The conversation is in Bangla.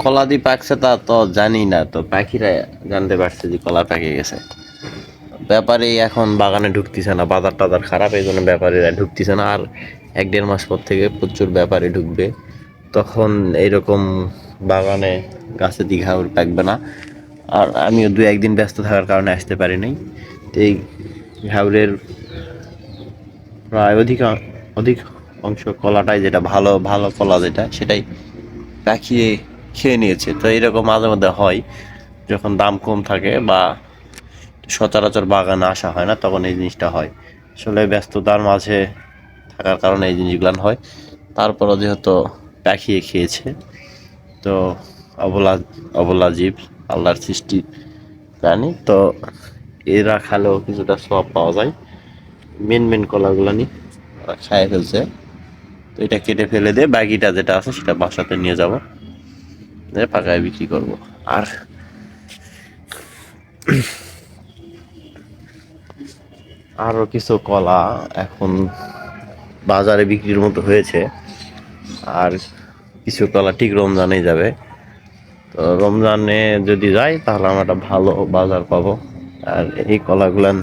কলা দিয়ে পাকছে তা তো জানি না, তো পাখিরা জানতে পারছে যে কলা পেকে গেছে। ব্যাপারী এখন বাগানে ঢুকতেছে না, বাজার টাজার খারাপ, এই জন্য ব্যাপারীরা ঢুকতেছে না। আর 1-1.5 মাস পর থেকে প্রচুর ব্যাপারী ঢুকবে, তখন এইরকম বাগানে গাছে ঘাউর পাকবে না। আর আমিও 2-1 দিন ব্যস্ত থাকার কারণে আসতে পারি নাই। তো এই ঘাউরের প্রায় অধিক অংশ কলাটাই, যেটা ভালো ভালো কলা যেটা, সেটাই পাখিয়ে খেয়ে নিয়েছে। তো এইরকম মাঝে মধ্যে হয় যখন দাম কম থাকে বা সচরাচর বাগানে আসা হয় না, তখন এই জিনিসটা হয়। আসলে ব্যস্ততার মাঝে থাকার কারণে এই জিনিসগুলো হয়। তারপরও যেহেতু পাখিয়ে খেয়েছে, তো অবলা অবলা জীব, আল্লাহর সৃষ্টি প্রাণী, তো এরা খালেও কিছুটা সব পাওয়া যায়। মেন কলাগুলো নিয়ে ওরা খায় ফেলছে। তো এটা কেটে ফেলে দিয়ে বাকিটা যেটা আছে সেটা বাসাতে নিয়ে যাব, পাকায় বিক্রি করব। আর আরো কিছু কলা এখন বাজারে বিক্রির মতো হয়েছে। আর কিছু কলা ঠিক রমজানে যাবে। তো রমজানে যদি যাই তাহলে আমরা একটা ভালো বাজার পাবো। আর এই কলাগুলান